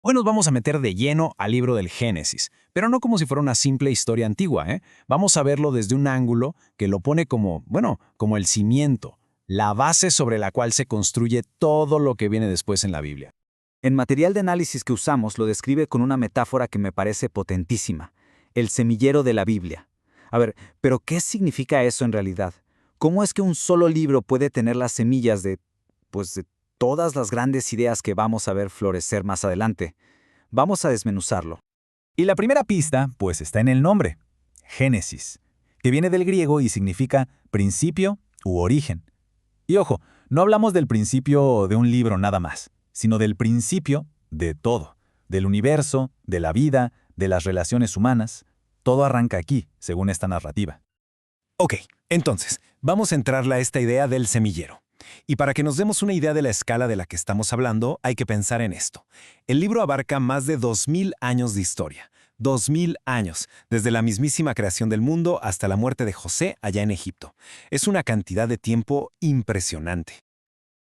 Hoy nos vamos a meter de lleno al libro del Génesis, pero no como si fuera una simple historia antigua, ¿eh? Vamos a verlo desde un ángulo que lo pone como, bueno, como el cimiento, la base sobre la cual se construye todo lo que viene después en la Biblia. El material de análisis que usamos lo describe con una metáfora que me parece potentísima: el semillero de la Biblia. A ver, ¿pero qué significa eso en realidad? ¿Cómo es que un solo libro puede tener las semillas de todas las grandes ideas que vamos a ver florecer más adelante? Vamos a desmenuzarlo. Y la primera pista, pues está en el nombre, Génesis, que viene del griego y significa principio u origen. Y ojo, no hablamos del principio de un libro nada más, sino del principio de todo, del universo, de la vida, de las relaciones humanas. Todo arranca aquí, según esta narrativa. Ok, entonces, vamos a entrarle a esta idea del semillero. Y para que nos demos una idea de la escala de la que estamos hablando, hay que pensar en esto. El libro abarca más de 2000 años de historia. 2000 años, desde la mismísima creación del mundo hasta la muerte de José allá en Egipto. Es una cantidad de tiempo impresionante.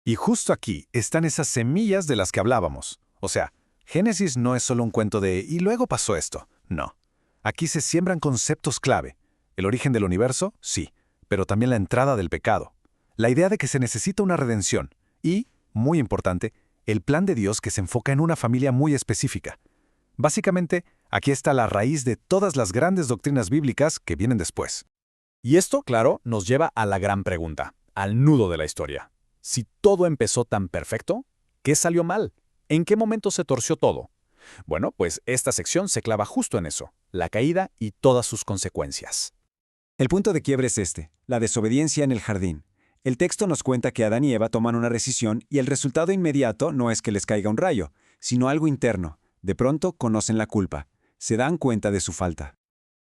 Y justo aquí están esas semillas de las que hablábamos. O sea, Génesis no es solo un cuento de «y luego pasó esto». No. Aquí se siembran conceptos clave. El origen del universo, sí, pero también la entrada del pecado. La idea de que se necesita una redención y, muy importante, el plan de Dios que se enfoca en una familia muy específica. Básicamente, aquí está la raíz de todas las grandes doctrinas bíblicas que vienen después. Y esto, claro, nos lleva a la gran pregunta, al nudo de la historia. Si todo empezó tan perfecto, ¿qué salió mal? ¿En qué momento se torció todo? Bueno, pues esta sección se clava justo en eso, la caída y todas sus consecuencias. El punto de quiebre es este, la desobediencia en el jardín. El texto nos cuenta que Adán y Eva toman una decisión y el resultado inmediato no es que les caiga un rayo, sino algo interno. De pronto conocen la culpa, se dan cuenta de su falta.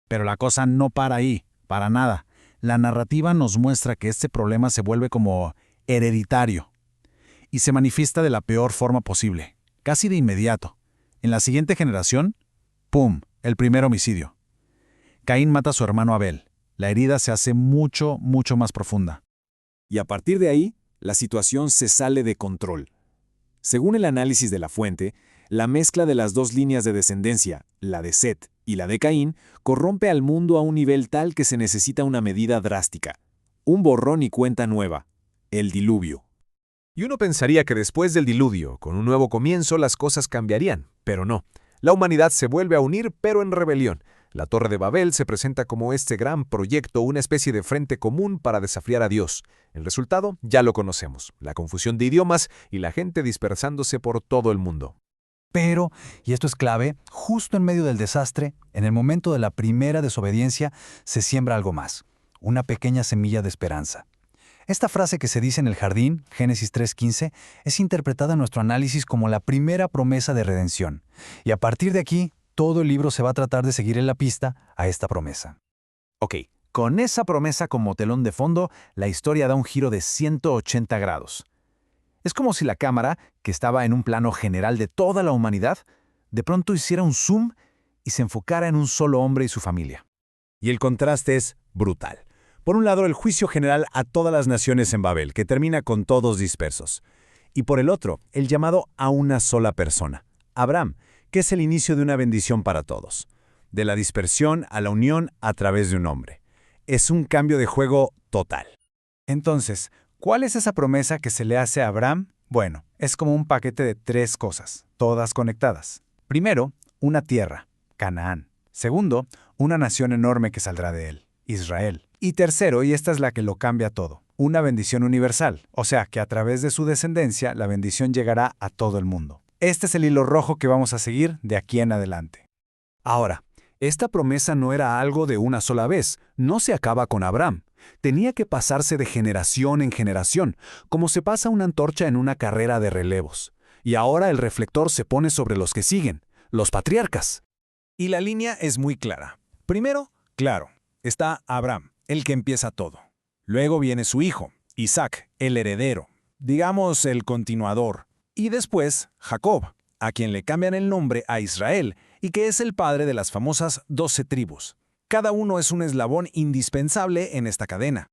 Pero la cosa no para ahí, para nada. La narrativa nos muestra que este problema se vuelve como hereditario y se manifiesta de la peor forma posible, casi de inmediato. En la siguiente generación, ¡pum!, el primer homicidio. Caín mata a su hermano Abel. La herida se hace mucho, mucho más profunda. Y a partir de ahí, la situación se sale de control. Según el análisis de la fuente, la mezcla de las dos líneas de descendencia, la de Set y la de Caín, corrompe al mundo a un nivel tal que se necesita una medida drástica. Un borrón y cuenta nueva. El diluvio. Y uno pensaría que después del diluvio, con un nuevo comienzo, las cosas cambiarían, pero no. La humanidad se vuelve a unir, pero en rebelión. La Torre de Babel se presenta como este gran proyecto, una especie de frente común para desafiar a Dios. El resultado ya lo conocemos, la confusión de idiomas y la gente dispersándose por todo el mundo. Pero, y esto es clave, justo en medio del desastre, en el momento de la primera desobediencia, se siembra algo más, una pequeña semilla de esperanza. Esta frase que se dice en el jardín, Génesis 3:15, es interpretada en nuestro análisis como la primera promesa de redención. Y a partir de aquí, todo el libro se va a tratar de seguir en la pista a esta promesa. Ok, con esa promesa como telón de fondo, la historia da un giro de 180 grados. Es como si la cámara, que estaba en un plano general de toda la humanidad, de pronto hiciera un zoom y se enfocara en un solo hombre y su familia. Y el contraste es brutal. Por un lado, el juicio general a todas las naciones en Babel, que termina con todos dispersos. Y por el otro, el llamado a una sola persona, Abraham, que es el inicio de una bendición para todos. De la dispersión a la unión a través de un hombre. Es un cambio de juego total. Entonces, ¿cuál es esa promesa que se le hace a Abraham? Bueno, es como un paquete de 3 cosas, todas conectadas. Primero, una tierra, Canaán. Segundo, una nación enorme que saldrá de él, Israel. Y tercero, y esta es la que lo cambia todo, una bendición universal, o sea que a través de su descendencia la bendición llegará a todo el mundo. Este es el hilo rojo que vamos a seguir de aquí en adelante. Ahora, esta promesa no era algo de una sola vez, no se acaba con Abraham. Tenía que pasarse de generación en generación, como se pasa una antorcha en una carrera de relevos. Y ahora el reflector se pone sobre los que siguen, los patriarcas. Y la línea es muy clara. Primero, claro, está Abraham, el que empieza todo. Luego viene su hijo, Isaac, el heredero, digamos el continuador. Y después, Jacob, a quien le cambian el nombre a Israel y que es el padre de las famosas 12 tribus. Cada uno es un eslabón indispensable en esta cadena.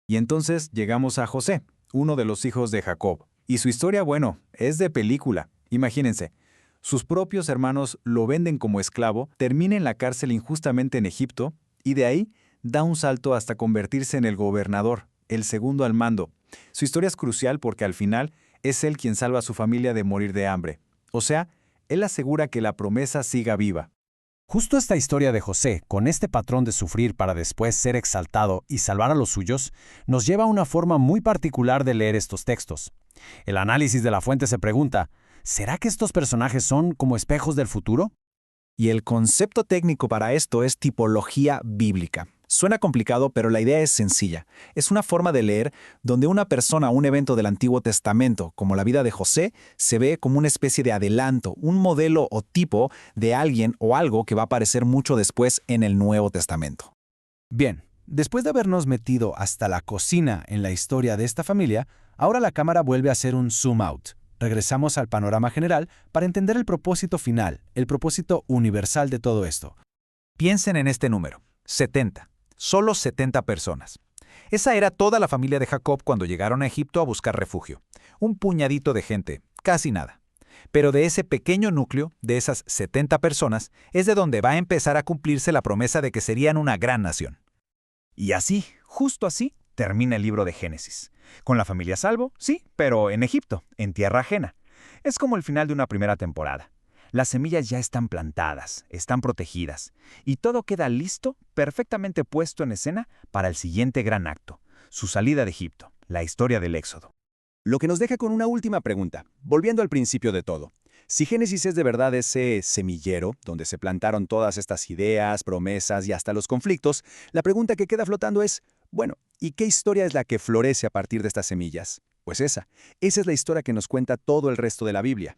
Y entonces llegamos a José, uno de los hijos de Jacob. Y su historia, bueno, es de película. Imagínense, Sus propios hermanos lo venden como esclavo, termina en la cárcel injustamente en Egipto y de ahí da un salto hasta convertirse en el gobernador, el segundo al mando. Su historia es crucial porque al final es él quien salva a su familia de morir de hambre. O sea, él asegura que la promesa siga viva. Justo esta historia de José, con este patrón de sufrir para después ser exaltado y salvar a los suyos, nos lleva a una forma muy particular de leer estos textos. El análisis de la fuente se pregunta, ¿será que estos personajes son como espejos del futuro? Y el concepto técnico para esto es tipología bíblica. Suena complicado, pero la idea es sencilla. Es una forma de leer donde una persona o un evento del Antiguo Testamento, como la vida de José, se ve como una especie de adelanto, un modelo o tipo de alguien o algo que va a aparecer mucho después en el Nuevo Testamento. Bien, después de habernos metido hasta la cocina en la historia de esta familia, ahora la cámara vuelve a hacer un zoom out. Regresamos al panorama general para entender el propósito final, el propósito universal de todo esto. Piensen en este número, 70. Solo 70 personas. Esa era toda la familia de Jacob cuando llegaron a Egipto a buscar refugio. Un puñadito de gente, casi nada. Pero de ese pequeño núcleo, de esas 70 personas, es de donde va a empezar a cumplirse la promesa de que serían una gran nación. Y así, justo así, termina el libro de Génesis. Con la familia a salvo, sí, pero en Egipto, en tierra ajena. Es como el final de una primera temporada. Las semillas ya están plantadas, están protegidas, y todo queda listo, perfectamente puesto en escena para el siguiente gran acto, su salida de Egipto, la historia del Éxodo. Lo que nos deja con una última pregunta, volviendo al principio de todo. Si Génesis es de verdad ese semillero donde se plantaron todas estas ideas, promesas y hasta los conflictos, la pregunta que queda flotando es, bueno, ¿y qué historia es la que florece a partir de estas semillas? Pues esa es la historia que nos cuenta todo el resto de la Biblia.